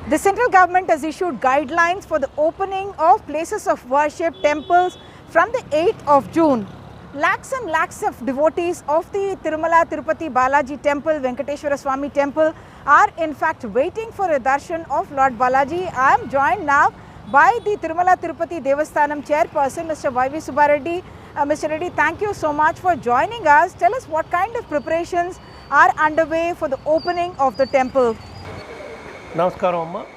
The central government has issued guidelines for the opening of places of worship, temples from the 8th of June. Lakhs and lakhs of devotees of the Tirumala Tirupati Balaji temple, Venkateshwara Swami temple are in fact waiting for a darshan of Lord Balaji. I am joined now by the Tirumala Tirupati Devasthanam chairperson, Mr. Y.V. Subbareddy. Mr. Reddy, thank you so much for joining us. Tell us what kind of preparations are underway for the opening of the temple. Namaskaram Amma.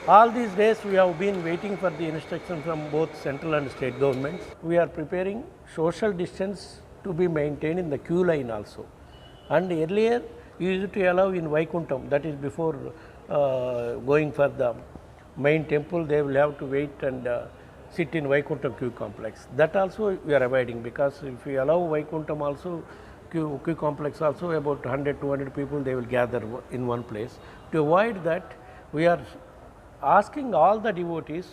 All these days we have been waiting for the instruction from both central and state governments. We are preparing social distance to be maintained in the queue line also. And earlier you used to allow in Vaikuntham, that is before going for the main temple, they will have to wait and sit in Vaikuntham queue complex. That also we are avoiding, because if we allow Vaikuntham also, queue complex also, about 100-200 people they will gather in one place. To avoid that, we are asking all the devotees,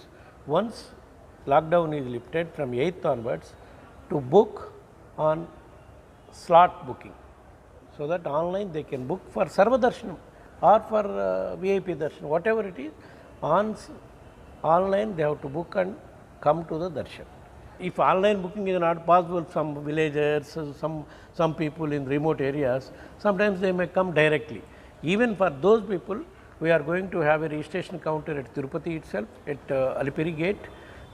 once lockdown is lifted from 8th onwards, to book on slot booking, so that online they can book for Sarva Darshanam or for VIP Darshan, whatever it is. Online they have to book and come to the darshan. If online booking is not possible, some villagers, some people in remote areas, sometimes they may come directly. Even for those people, we are going to have a registration counter at Tirupati itself, at Alipiri gate.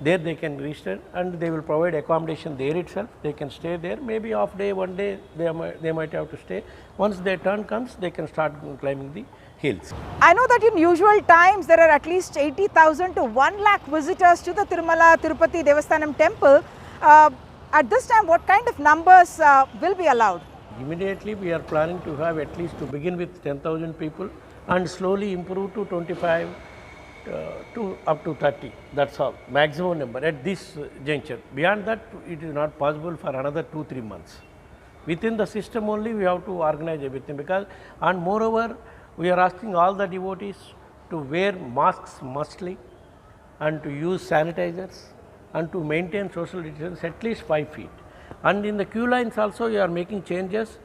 There they can register and they will provide accommodation there itself. They can stay there, maybe half day, one day they might have to stay. Once their turn comes, they can start climbing the hills. I know that in usual times there are at least 80,000 to 1 lakh visitors to the Tirumala Tirupati Devasthanam temple. At this time, what kind of numbers will be allowed? Immediately we are planning to have at least, to begin with, 10,000 people and slowly improve to 25 to up to 30. That's all, maximum number at this juncture. Beyond that, it is not possible for another 2-3 months. Within the system only we have to organize everything, because, and moreover, we are asking all the devotees to wear masks mustly and to use sanitizers and to maintain social distance at least 5 feet. And in the queue lines also you are making changes.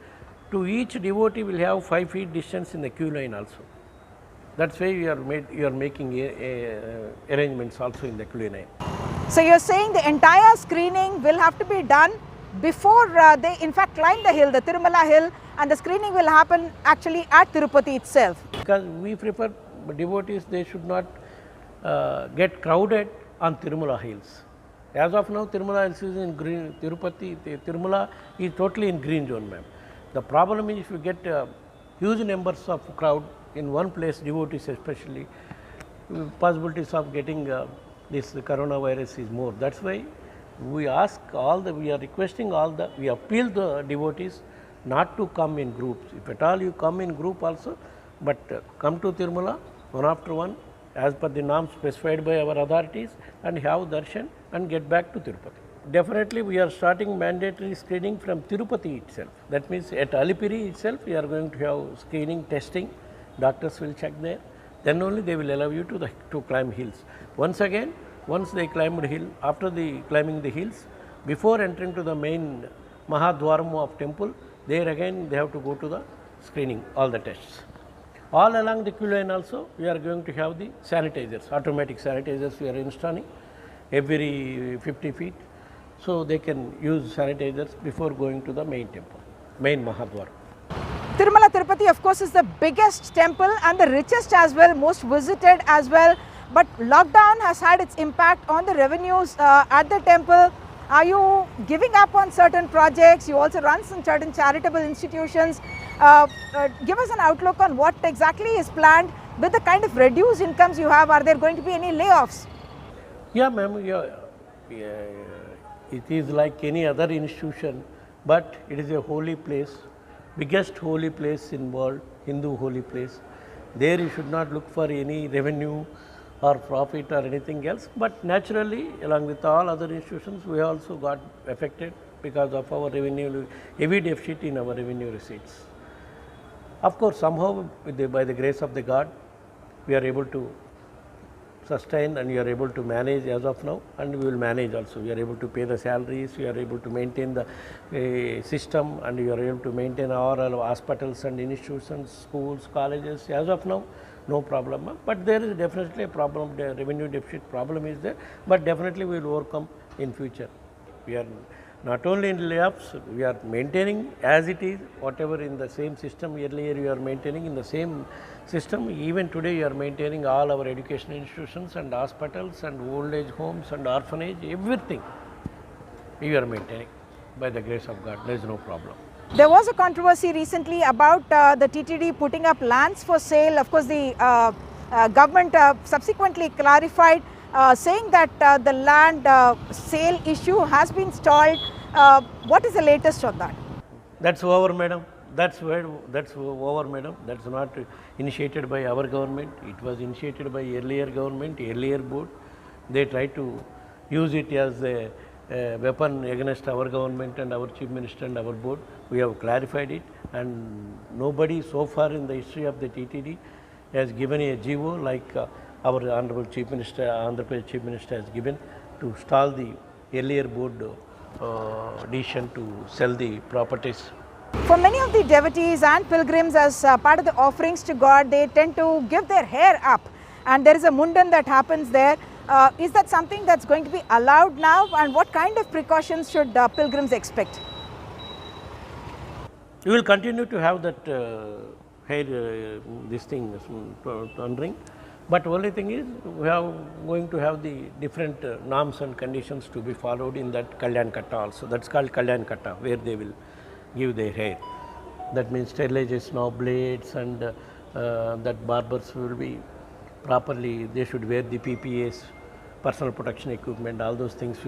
To each devotee will have 5 feet distance in the queue line also. That's why you are making arrangements also in the queue line. So you are saying the entire screening will have to be done before they in fact climb the hill, the Tirumala hill, and the screening will happen actually at Tirupati itself. Because we prefer devotees, they should not get crowded on Tirumala hills. As of now, Tirumala hills is in green, Tirumala is totally in green zone, ma'am. The problem is if you get huge numbers of crowd in one place, devotees especially, possibilities of getting this coronavirus is more. That's why we ask we are requesting we appeal the devotees not to come in groups. If at all you come in group also, but come to Tirumala one after one as per the norms specified by our authorities and have darshan and get back to Tirupati. Definitely we are starting mandatory screening from Tirupati itself. That means at Alipiri itself we are going to have screening, testing, doctors will check there, then only they will allow you to climb hills. Once they climbed hill, after climbing the hills, before entering to the main Mahadwaram of temple, there again they have to go to the screening, all the tests. All along the queue line also, we are going to have the sanitizers, automatic sanitizers we are installing every 50 feet. So they can use sanitizers before going to the main temple, main Mahadwaram. Tirumala Tirupati, of course, is the biggest temple and the richest as well, most visited as well. But lockdown has had its impact on the revenues at the temple. Are you giving up on certain projects? You also run some certain charitable institutions. Give us an outlook on what exactly is planned with the kind of reduced incomes you have. Are there going to be any layoffs? Yeah, ma'am. Yeah, it is like any other institution, but it is a holy place, biggest holy place in world, Hindu holy place. There you should not look for any revenue or profit or anything else, but naturally along with all other institutions we also got affected because of our revenue, heavy deficit in our revenue receipts. Of course, somehow by the grace of the God, we are able to sustain and we are able to manage as of now, and we will manage also. We are able to pay the salaries, we are able to maintain the system, and we are able to maintain all our hospitals and institutions, schools, colleges. As of now, no problem. But there is definitely a problem, the revenue deficit problem is there, but definitely we will overcome in future. We are not only in layoffs, we are maintaining as it is, whatever in the same system earlier you are maintaining in the same system. Even today you are maintaining all our educational institutions and hospitals and old age homes and orphanage, everything you are maintaining by the grace of God. There is no problem. There was a controversy recently about the TTD putting up lands for sale. Of course, the government subsequently clarified, saying that the land sale issue has been stalled. What is the latest on that? That's over, madam. That's over, madam. That's not initiated by our government. It was initiated by earlier government, earlier board. They tried to use it as a weapon against our government and our chief minister and our board. We have clarified it, and nobody so far in the history of the TTD has given a GO like our honorable chief minister, Andhra Pradesh chief minister has given to stall the earlier board decision to sell the properties. For many of the devotees and pilgrims, as part of the offerings to God, they tend to give their hair up, and there is a mundan that happens there. Is that something that's going to be allowed now, and what kind of precautions should pilgrims expect? We will continue to have that hair, this thing thundering, but only thing is we are going to have the different norms and conditions to be followed in that Kalyan Katta also. That's called Kalyan Katta, where they will give their hair. That means sterilization of blades, and that barbers will be properly, they should wear the PPAs, personal protection equipment, all those things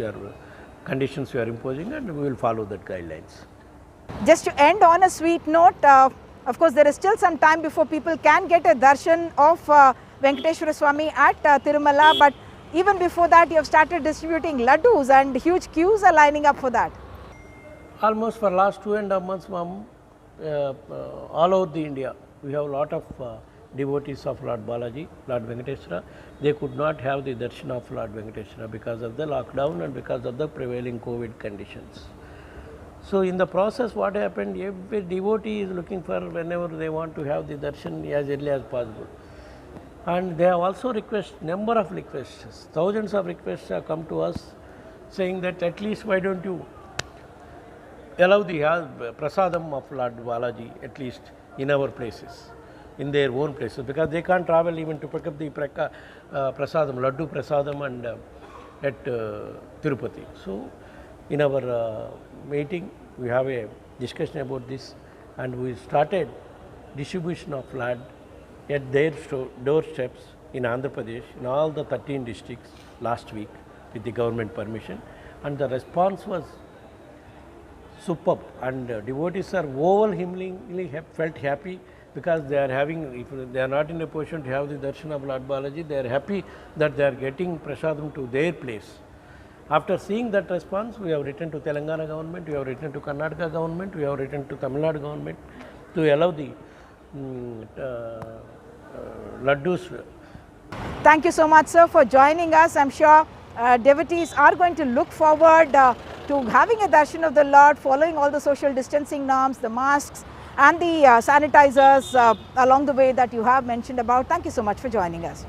conditions we are imposing, and we will follow that guidelines. Just to end on a sweet note, of course there is still some time before people can get a darshan of Venkateshwara Swami at Tirumala, but even before that you have started distributing laddus and huge queues are lining up for that. Almost for last 2.5 months, ma'am, all over the India, we have a lot of devotees of Lord Balaji, Lord Venkateshwara. They could not have the darshan of Lord Venkateshwara because of the lockdown and because of the prevailing COVID conditions. So in the process, what happened, every devotee is looking for whenever they want to have the darshan as early as possible. And they have also number of requests, thousands of requests have come to us saying that at least why don't you allow the prasadam of Lord Balaji at least in our places, in their own places, because they can't travel even to pick up the prasadam, laddu prasadam and at Tirupati. So in our meeting we have a discussion about this, and we started distribution of land at their doorsteps in Andhra Pradesh, in all the 13 districts last week with the government permission, and the response was superb, and devotees are overwhelmingly felt happy because they are having, if they are not in a position to have the darshan of Lord Balaji, they are happy that they are getting prasadam to their place. After seeing that response, we have written to Telangana government, we have written to Karnataka government, we have written to Tamil Nadu government to allow the laddus. Thank you so much, sir, for joining us. I'm sure devotees are going to look forward to having a darshan of the Lord, following all the social distancing norms, the masks and the sanitizers along the way that you have mentioned about. Thank you so much for joining us.